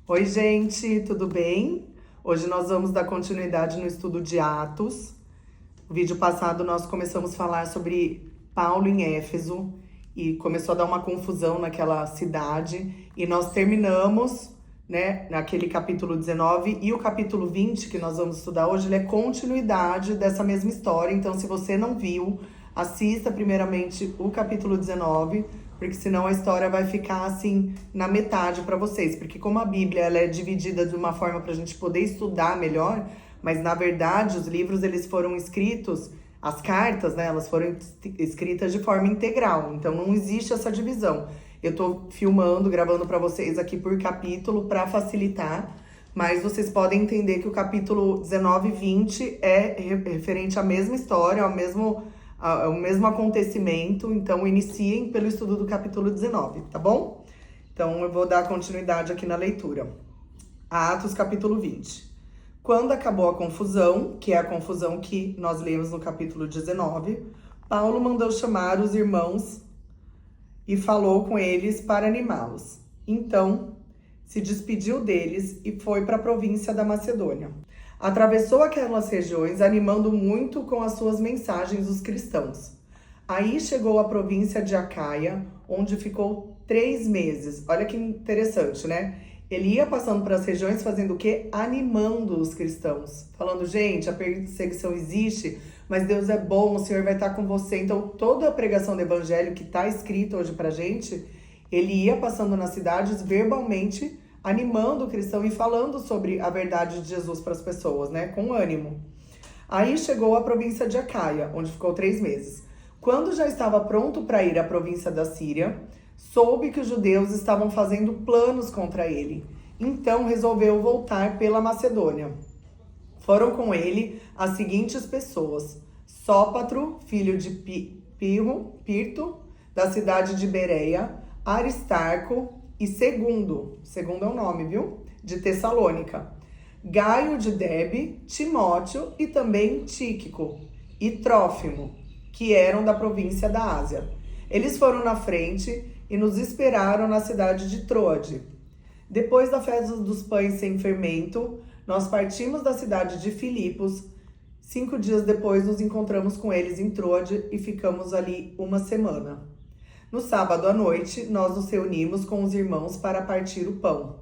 Oi, gente, tudo bem? Hoje nós vamos dar continuidade no estudo de Atos. No vídeo passado nós começamos a falar sobre Paulo em Éfeso e começou a dar uma confusão naquela cidade e nós terminamos, né, naquele capítulo 19 e o capítulo 20 que nós vamos estudar hoje, ele é continuidade dessa mesma história. Então, se você não viu, assista primeiramente o capítulo 19, porque senão a história vai ficar assim na metade para vocês, porque como a Bíblia ela é dividida de uma forma para a gente poder estudar melhor, mas na verdade os livros eles foram escritos, as cartas, né, elas foram escritas de forma integral, então não existe essa divisão. Eu tô filmando, gravando para vocês aqui por capítulo para facilitar, mas vocês podem entender que o capítulo 19 e 20 é referente à mesma história, o mesmo acontecimento, então iniciem pelo estudo do capítulo 19, tá bom? Então eu vou dar continuidade aqui na leitura. Atos capítulo 20. Quando acabou a confusão, que é a confusão que nós lemos no capítulo 19, Paulo mandou chamar os irmãos e falou com eles para animá-los. Então se despediu deles e foi para a província da Macedônia. Atravessou aquelas regiões, animando muito com as suas mensagens os cristãos. Aí chegou à província de Acaia, onde ficou 3 meses. Olha que interessante, né? Ele ia passando para as regiões fazendo o quê? Animando os cristãos. Falando, gente, a perseguição existe, mas Deus é bom, o Senhor vai estar com você. Então, toda a pregação do evangelho que está escrita hoje para a gente, ele ia passando nas cidades verbalmente, animando o cristão e falando sobre a verdade de Jesus para as pessoas, né? Com ânimo. Aí chegou à província de Acaia, onde ficou 3 meses. Quando já estava pronto para ir à província da Síria, soube que os judeus estavam fazendo planos contra ele. Então resolveu voltar pela Macedônia. Foram com ele as seguintes pessoas: Sópatro, filho de Pirto, da cidade de Bereia, Aristarco e segundo é o nome, viu? De Tessalônica, Gaio de Derbe, Timóteo e também Tíquico e Trófimo, que eram da província da Ásia. Eles foram na frente e nos esperaram na cidade de Troade. Depois da festa dos pães sem fermento, nós partimos da cidade de Filipos. 5 dias depois nos encontramos com eles em Troade e ficamos ali uma semana. No sábado à noite, nós nos reunimos com os irmãos para partir o pão.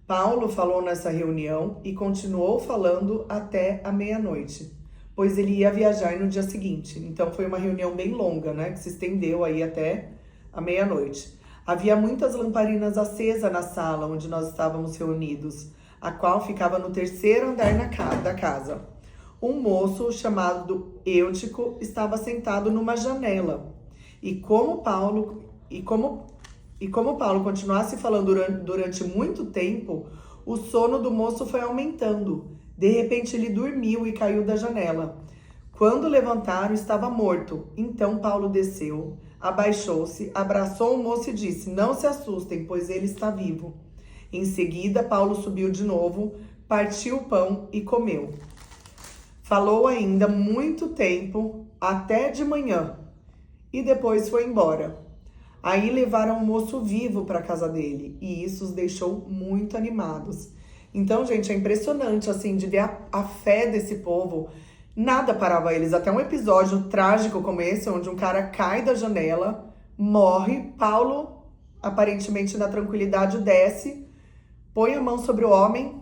Paulo falou nessa reunião e continuou falando até a meia-noite, pois ele ia viajar no dia seguinte. Então foi uma reunião bem longa, né, que se estendeu aí até a meia-noite. Havia muitas lamparinas acesas na sala onde nós estávamos reunidos, a qual ficava no 3º andar da casa. Um moço chamado Eutico estava sentado numa janela. E como Paulo continuasse falando durante muito tempo, o sono do moço foi aumentando. De repente ele dormiu e caiu da janela. Quando levantaram, estava morto. Então Paulo desceu, abaixou-se, abraçou o moço e disse: "Não se assustem, pois ele está vivo." Em seguida, Paulo subiu de novo, partiu o pão e comeu. Falou ainda muito tempo, até de manhã, e depois foi embora. Aí levaram o moço vivo para a casa dele, e isso os deixou muito animados. Então, gente, é impressionante, assim, de ver a fé desse povo. Nada parava eles, até um episódio trágico como esse, onde um cara cai da janela, morre. Paulo, aparentemente na tranquilidade, desce, põe a mão sobre o homem,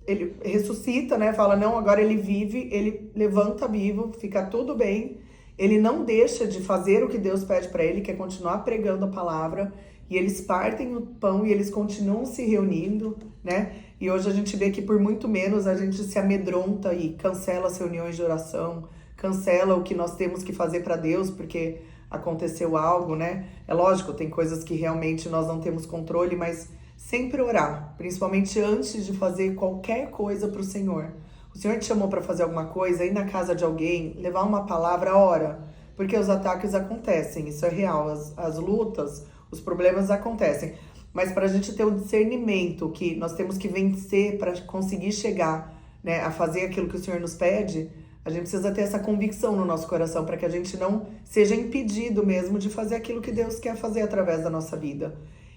ele ressuscita, né? Fala, não, agora ele vive, ele levanta vivo, fica tudo bem. Ele não deixa de fazer o que Deus pede para ele, que é continuar pregando a palavra. E eles partem o pão e eles continuam se reunindo, né? E hoje a gente vê que por muito menos a gente se amedronta e cancela as reuniões de oração, cancela o que nós temos que fazer para Deus, porque aconteceu algo, né? É lógico, tem coisas que realmente nós não temos controle, mas sempre orar, principalmente antes de fazer qualquer coisa para o Senhor. O Senhor te chamou para fazer alguma coisa, ir na casa de alguém, levar uma palavra, ora, porque os ataques acontecem, isso é real, as lutas, os problemas acontecem. Mas para a gente ter o discernimento que nós temos que vencer para conseguir chegar, né, a fazer aquilo que o Senhor nos pede, a gente precisa ter essa convicção no nosso coração para que a gente não seja impedido mesmo de fazer aquilo que Deus quer fazer através da nossa vida.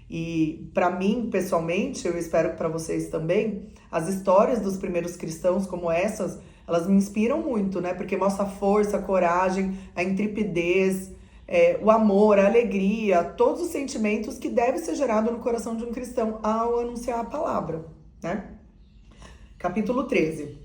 E para mim, pessoalmente, eu espero que para vocês também, as histórias dos primeiros cristãos como essas, elas me inspiram muito, né? Porque mostra a força, a coragem, a intrepidez, o amor, a alegria, todos os sentimentos que devem ser gerados no coração de um cristão ao anunciar a palavra, né? Capítulo 13.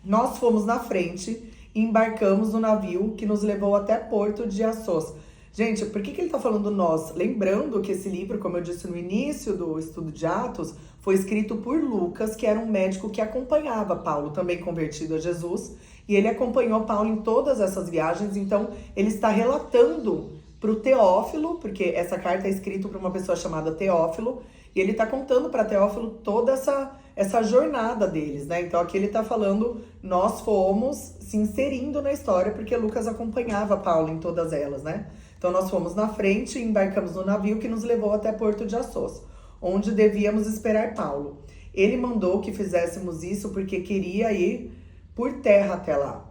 Nós fomos na frente e embarcamos no navio que nos levou até Porto de Assos. Gente, por que ele tá falando nós? Lembrando que esse livro, como eu disse no início do estudo de Atos, foi escrito por Lucas, que era um médico que acompanhava Paulo, também convertido a Jesus, e ele acompanhou Paulo em todas essas viagens, então ele está relatando para o Teófilo, porque essa carta é escrita para uma pessoa chamada Teófilo, e ele está contando para Teófilo toda essa jornada deles, né? Então aqui ele está falando, nós fomos se inserindo na história, porque Lucas acompanhava Paulo em todas elas, né? Então nós fomos na frente e embarcamos no navio que nos levou até Porto de Assos, onde devíamos esperar Paulo. Ele mandou que fizéssemos isso porque queria ir por terra até lá.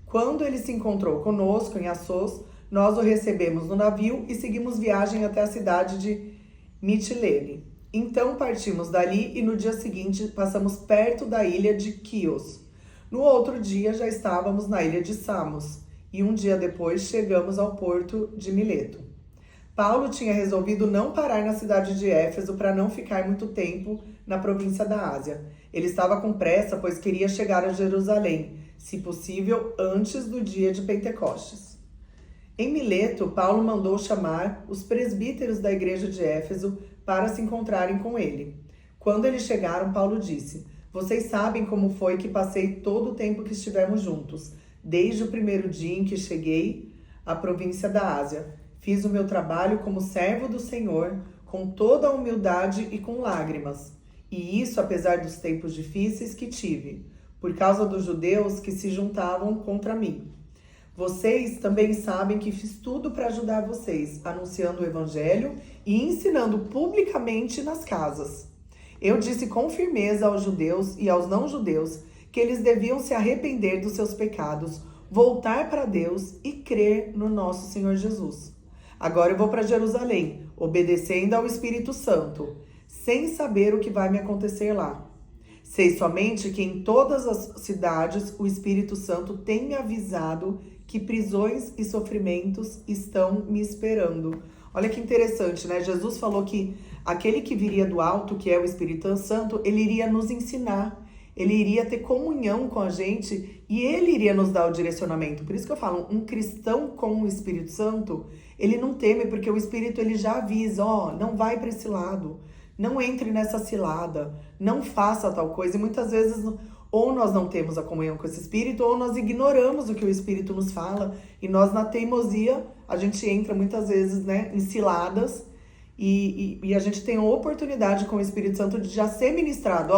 Quando ele se encontrou conosco em Assos, nós o recebemos no navio e seguimos viagem até a cidade de Mitilene. Então partimos dali e no dia seguinte passamos perto da ilha de Quios. No outro dia já estávamos na ilha de Samos e um dia depois chegamos ao porto de Mileto. Paulo tinha resolvido não parar na cidade de Éfeso para não ficar muito tempo na província da Ásia. Ele estava com pressa, pois queria chegar a Jerusalém, se possível antes do dia de Pentecostes. Em Mileto, Paulo mandou chamar os presbíteros da igreja de Éfeso para se encontrarem com ele. Quando eles chegaram, Paulo disse: "Vocês sabem como foi que passei todo o tempo que estivemos juntos, desde o primeiro dia em que cheguei à província da Ásia. Fiz o meu trabalho como servo do Senhor, com toda a humildade e com lágrimas. E isso apesar dos tempos difíceis que tive, por causa dos judeus que se juntavam contra mim. Vocês também sabem que fiz tudo para ajudar vocês, anunciando o evangelho e ensinando publicamente nas casas. Eu disse com firmeza aos judeus e aos não-judeus que eles deviam se arrepender dos seus pecados, voltar para Deus e crer no nosso Senhor Jesus. Agora eu vou para Jerusalém, obedecendo ao Espírito Santo, sem saber o que vai me acontecer lá. Sei somente que em todas as cidades o Espírito Santo tem me avisado que prisões e sofrimentos estão me esperando." Olha que interessante, né? Jesus falou que aquele que viria do alto, que é o Espírito Santo, ele iria nos ensinar, ele iria ter comunhão com a gente e ele iria nos dar o direcionamento. Por isso que eu falo, um cristão com o Espírito Santo, ele não teme, porque o Espírito ele já avisa, não vai para esse lado, não entre nessa cilada, não faça tal coisa. E muitas vezes ou nós não temos a comunhão com esse Espírito, ou nós ignoramos o que o Espírito nos fala, e nós na teimosia, a gente entra muitas vezes, né, em ciladas, e a gente tem a oportunidade com o Espírito Santo de já ser ministrado.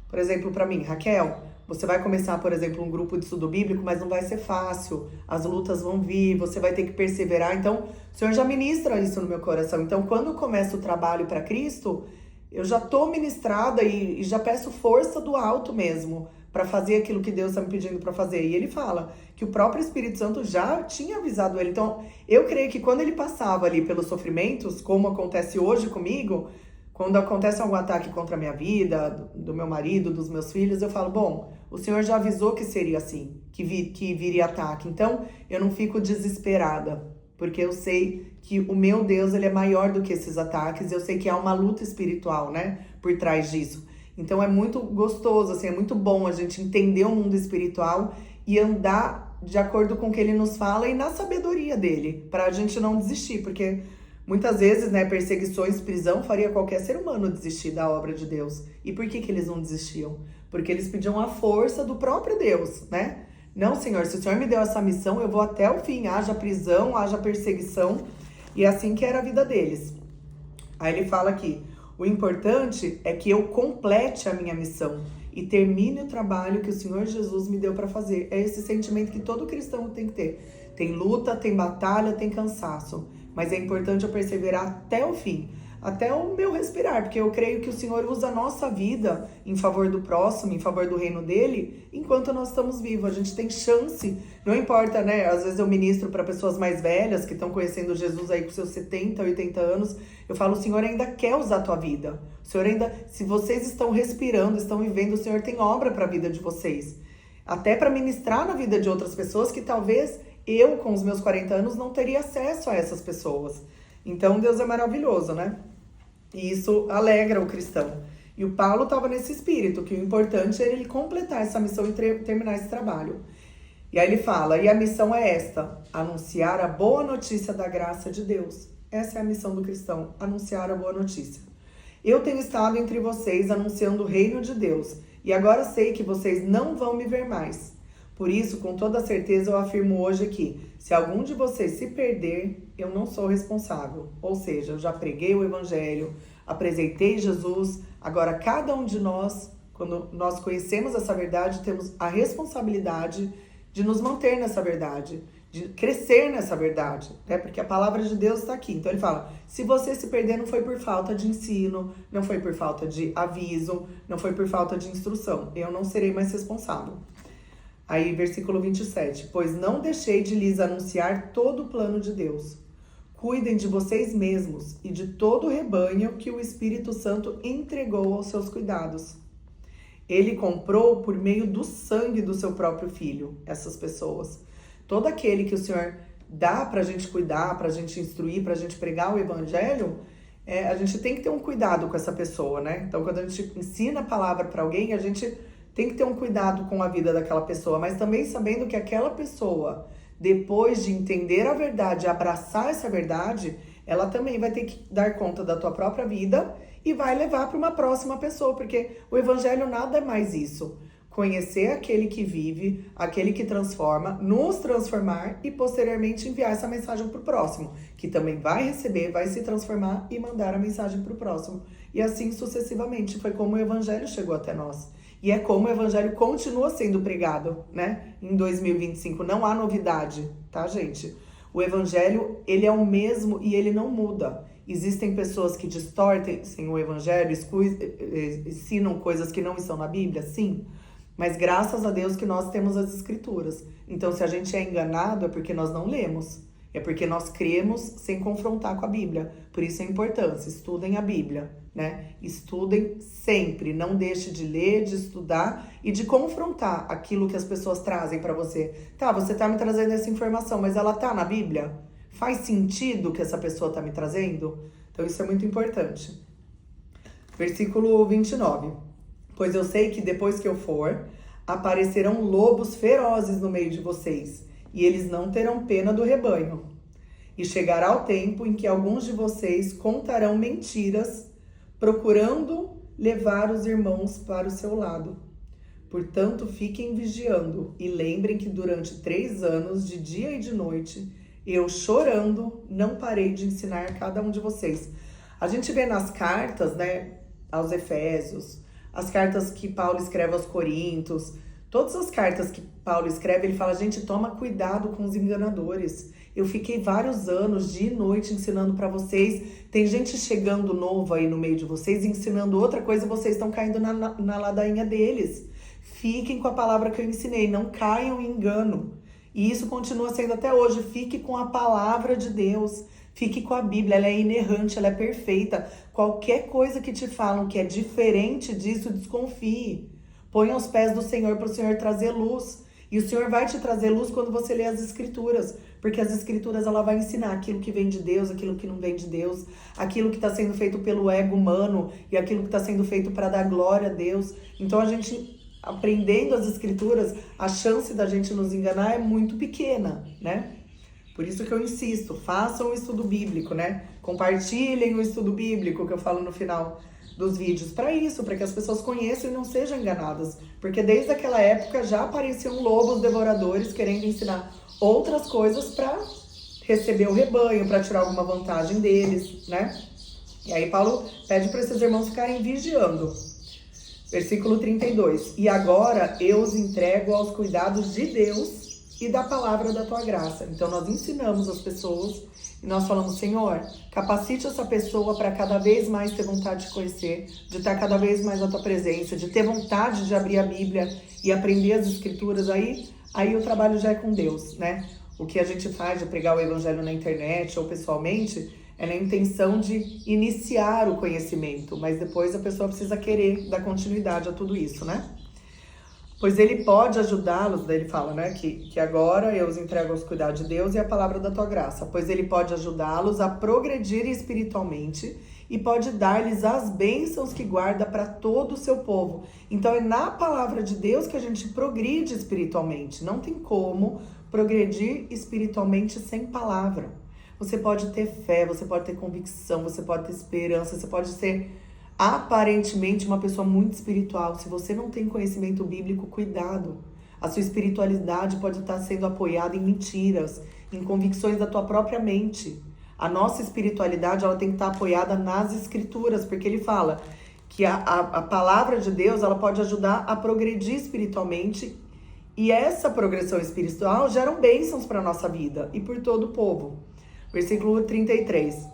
Por exemplo, para mim, Raquel, você vai começar, por exemplo, um grupo de estudo bíblico, mas não vai ser fácil, as lutas vão vir, você vai ter que perseverar. Então, o Senhor já ministra isso no meu coração. Então, quando eu começo o trabalho para Cristo, eu já estou ministrada e já peço força do alto mesmo para fazer aquilo que Deus está me pedindo para fazer. E ele fala que o próprio Espírito Santo já tinha avisado ele. Então, eu creio que quando ele passava ali pelos sofrimentos, como acontece hoje comigo, quando acontece algum ataque contra a minha vida, do meu marido, dos meus filhos, eu falo, bom, o Senhor já avisou que seria assim, que viria ataque. Então, eu não fico desesperada, porque eu sei que o meu Deus, ele é maior do que esses ataques. Eu sei que há uma luta espiritual, né, por trás disso. Então, é muito gostoso, assim, é muito bom a gente entender o mundo espiritual e andar de acordo com o que ele nos fala e na sabedoria dele, para a gente não desistir, porque muitas vezes, né, perseguições, prisão, faria qualquer ser humano desistir da obra de Deus. E por que eles não desistiam? Porque eles pediam a força do próprio Deus, né? Não, Senhor, se o Senhor me deu essa missão, eu vou até o fim, haja prisão, haja perseguição. E é assim que era a vida deles. Aí ele fala aqui, o importante é que eu complete a minha missão e termine o trabalho que o Senhor Jesus me deu para fazer. É esse sentimento que todo cristão tem que ter. Tem luta, tem batalha, tem cansaço. Mas é importante eu perseverar até o fim. até o meu respirar, porque eu creio que o Senhor usa a nossa vida em favor do próximo, em favor do reino dele, enquanto nós estamos vivos. A gente tem chance, não importa, né? Às vezes eu ministro para pessoas mais velhas que estão conhecendo Jesus aí com seus 70, 80 anos. Eu falo, o Senhor ainda quer usar a tua vida. O Senhor ainda, se vocês estão respirando, estão vivendo, o Senhor tem obra para a vida de vocês. Até para ministrar na vida de outras pessoas que talvez eu, com os meus 40 anos, não teria acesso a essas pessoas. Então, Deus é maravilhoso, né? E isso alegra o cristão. E o Paulo estava nesse espírito, que o importante era ele completar essa missão e terminar esse trabalho. E aí ele fala, e a missão é esta, anunciar a boa notícia da graça de Deus. Essa é a missão do cristão, anunciar a boa notícia. Eu tenho estado entre vocês anunciando o reino de Deus, e agora sei que vocês não vão me ver mais. Por isso, com toda certeza, eu afirmo hoje aqui, se algum de vocês se perder, eu não sou responsável. Ou seja, eu já preguei o evangelho, apresentei Jesus, agora cada um de nós, quando nós conhecemos essa verdade, temos a responsabilidade de nos manter nessa verdade, de crescer nessa verdade, né? Porque a palavra de Deus está aqui. Então ele fala, se você se perder, não foi por falta de ensino, não foi por falta de aviso, não foi por falta de instrução. Eu não serei mais responsável. Aí, versículo 27. Pois não deixei de lhes anunciar todo o plano de Deus. Cuidem de vocês mesmos e de todo o rebanho que o Espírito Santo entregou aos seus cuidados. Ele comprou por meio do sangue do seu próprio filho, essas pessoas. Todo aquele que o Senhor dá pra gente cuidar, pra gente instruir, pra gente pregar o evangelho, a gente tem que ter um cuidado com essa pessoa, né? Então, quando a gente ensina a palavra pra alguém, a gente tem que ter um cuidado com a vida daquela pessoa, mas também sabendo que aquela pessoa, depois de entender a verdade, abraçar essa verdade, ela também vai ter que dar conta da tua própria vida e vai levar para uma próxima pessoa, porque o evangelho nada é mais isso. Conhecer aquele que vive, aquele que transforma, nos transformar e posteriormente enviar essa mensagem para o próximo, que também vai receber, vai se transformar e mandar a mensagem para o próximo. E assim sucessivamente, foi como o evangelho chegou até nós. E é como o evangelho continua sendo pregado, né? Em 2025, não há novidade, tá, gente? O evangelho, ele é o mesmo e ele não muda. Existem pessoas que distorcem o evangelho, ensinam coisas que não estão na Bíblia, sim. Mas graças a Deus que nós temos as escrituras. Então, se a gente é enganado, é porque nós não lemos. É porque nós cremos sem confrontar com a Bíblia. Por isso a importância, estudem a Bíblia, né? Estudem sempre, não deixe de ler, de estudar e de confrontar aquilo que as pessoas trazem para você. Tá, você tá me trazendo essa informação, mas ela tá na Bíblia? Faz sentido o que essa pessoa tá me trazendo? Então isso é muito importante. Versículo 29. Pois eu sei que depois que eu for, aparecerão lobos ferozes no meio de vocês, e eles não terão pena do rebanho. E chegará o tempo em que alguns de vocês contarão mentiras, procurando levar os irmãos para o seu lado. Portanto, fiquem vigiando e lembrem que durante 3 anos, de dia e de noite, eu, chorando, não parei de ensinar cada um de vocês. A gente vê nas cartas, né, aos Efésios, as cartas que Paulo escreve aos Coríntios, todas as cartas que Paulo escreve, ele fala, gente, toma cuidado com os enganadores. Eu fiquei vários anos, dia e noite, ensinando para vocês. Tem gente chegando novo aí no meio de vocês, ensinando outra coisa, e vocês estão caindo na ladainha deles. Fiquem com a palavra que eu ensinei, não caiam em engano. E isso continua sendo até hoje. Fique com a palavra de Deus. Fique com a Bíblia, ela é inerrante, ela é perfeita. Qualquer coisa que te falam que é diferente disso, desconfie. Põe aos pés do Senhor para o Senhor trazer luz. E o Senhor vai te trazer luz quando você lê as Escrituras. Porque as Escrituras, ela vai ensinar aquilo que vem de Deus, aquilo que não vem de Deus. Aquilo que está sendo feito pelo ego humano e aquilo que está sendo feito para dar glória a Deus. Então a gente, aprendendo as Escrituras, a chance da gente nos enganar é muito pequena, né? Por isso que eu insisto, façam o estudo bíblico, né? Compartilhem o estudo bíblico que eu falo no final dos vídeos. Para isso, para que as pessoas conheçam e não sejam enganadas. Porque desde aquela época já apareciam lobos devoradores querendo ensinar outras coisas para receber o rebanho, para tirar alguma vantagem deles, né? E aí Paulo pede para esses irmãos ficarem vigiando. Versículo 32. E agora eu os entrego aos cuidados de Deus e da palavra da tua graça. Então nós ensinamos as pessoas e nós falamos, Senhor, capacite essa pessoa para cada vez mais ter vontade de conhecer, de estar cada vez mais na tua presença, de ter vontade de abrir a Bíblia e aprender as escrituras. Aí o trabalho já é com Deus, né? O que a gente faz de pregar o evangelho na internet ou pessoalmente é na intenção de iniciar o conhecimento, mas depois a pessoa precisa querer dar continuidade a tudo isso, né? Pois ele pode ajudá-los, daí ele fala, né, que agora eu os entrego aos cuidados de Deus e a palavra da tua graça, pois ele pode ajudá-los a progredir espiritualmente e pode dar-lhes as bênçãos que guarda para todo o seu povo. Então é na palavra de Deus que a gente progride espiritualmente, não tem como progredir espiritualmente sem palavra. Você pode ter fé, você pode ter convicção, você pode ter esperança, você pode ser aparentemente uma pessoa muito espiritual. Se você não tem conhecimento bíblico, cuidado. A sua espiritualidade pode estar sendo apoiada em mentiras, em convicções da tua própria mente. A nossa espiritualidade, ela tem que estar apoiada nas escrituras, porque ele fala que a palavra de Deus, ela pode ajudar a progredir espiritualmente, e essa progressão espiritual gera bênçãos para a nossa vida e por todo o povo. Versículo 33.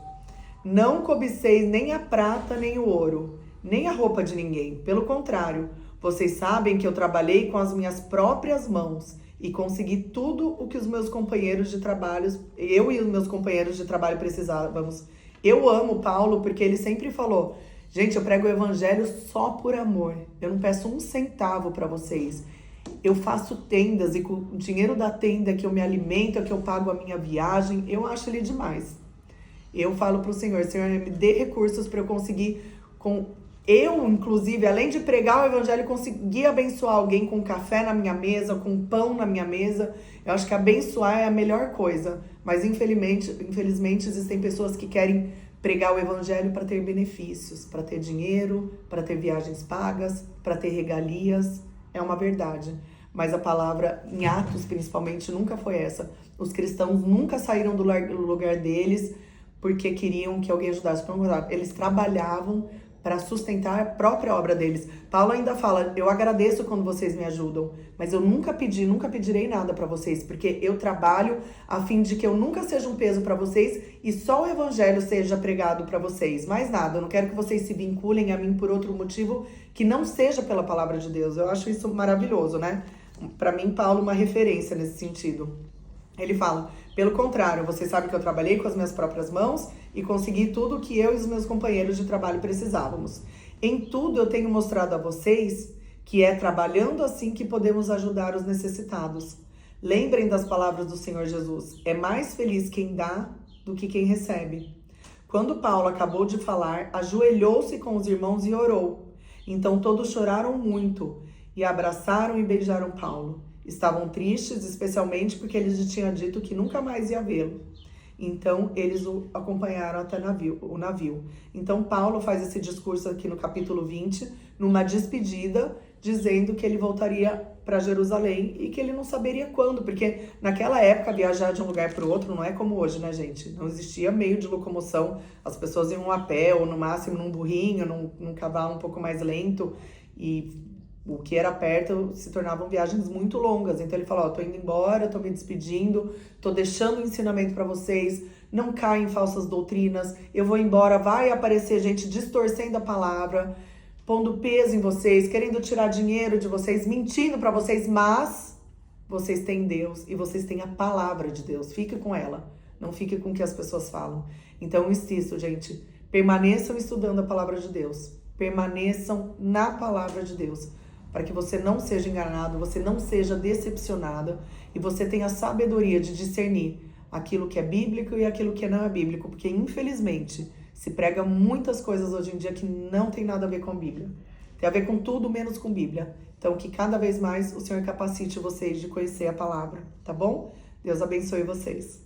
Não cobiceis nem a prata, nem o ouro, nem a roupa de ninguém. Pelo contrário, vocês sabem que eu trabalhei com as minhas próprias mãos e consegui tudo o que os meus companheiros de trabalho, eu e os meus companheiros de trabalho precisávamos. Eu amo Paulo porque ele sempre falou, gente, eu prego o evangelho só por amor. Eu não peço um centavo para vocês. Eu faço tendas e com o dinheiro da tenda que eu me alimento, que eu pago a minha viagem, eu acho ele demais. Eu falo para o Senhor, Senhor, me dê recursos para eu conseguir, eu, inclusive, além de pregar o evangelho, conseguir abençoar alguém com café na minha mesa, com pão na minha mesa. Eu acho que abençoar é a melhor coisa. Mas, infelizmente, existem pessoas que querem pregar o evangelho para ter benefícios, para ter dinheiro, para ter viagens pagas, para ter regalias. É uma verdade. Mas a palavra, em Atos, principalmente, nunca foi essa. Os cristãos nunca saíram do lugar deles porque queriam que alguém ajudasse. Eles trabalhavam para sustentar a própria obra deles. Paulo ainda fala, eu agradeço quando vocês me ajudam, mas eu nunca pedirei nada para vocês, porque eu trabalho a fim de que eu nunca seja um peso para vocês e só o evangelho seja pregado para vocês. Mais nada, eu não quero que vocês se vinculem a mim por outro motivo que não seja pela palavra de Deus. Eu acho isso maravilhoso, né? Para mim, Paulo é uma referência nesse sentido. Ele fala, pelo contrário, você sabe que eu trabalhei com as minhas próprias mãos e consegui tudo o que eu e os meus companheiros de trabalho precisávamos. Em tudo eu tenho mostrado a vocês que é trabalhando assim que podemos ajudar os necessitados. Lembrem das palavras do Senhor Jesus, é mais feliz quem dá do que quem recebe. Quando Paulo acabou de falar, ajoelhou-se com os irmãos e orou. Então todos choraram muito e abraçaram e beijaram Paulo. Estavam tristes, especialmente porque ele lhes tinha dito que nunca mais ia vê-lo. Então, eles o acompanharam até o navio. Então, Paulo faz esse discurso aqui no capítulo 20, numa despedida, dizendo que ele voltaria para Jerusalém e que ele não saberia quando, porque naquela época, viajar de um lugar para o outro não é como hoje, né, gente? Não existia meio de locomoção, as pessoas iam a pé ou no máximo num burrinho, num cavalo um pouco mais lento, e o que era perto se tornavam viagens muito longas. Então ele falou, tô indo embora, tô me despedindo, tô deixando o ensinamento para vocês, não caem em falsas doutrinas, eu vou embora, vai aparecer gente distorcendo a palavra, pondo peso em vocês, querendo tirar dinheiro de vocês, mentindo para vocês, mas vocês têm Deus e vocês têm a palavra de Deus, fique com ela, não fique com o que as pessoas falam. Então insisto, gente, permaneçam estudando a palavra de Deus, permaneçam na palavra de Deus, para que você não seja enganado, você não seja decepcionado e você tenha sabedoria de discernir aquilo que é bíblico e aquilo que não é bíblico, porque infelizmente se prega muitas coisas hoje em dia que não tem nada a ver com a Bíblia. Tem a ver com tudo menos com Bíblia. Então que cada vez mais o Senhor capacite vocês de conhecer a palavra, tá bom? Deus abençoe vocês.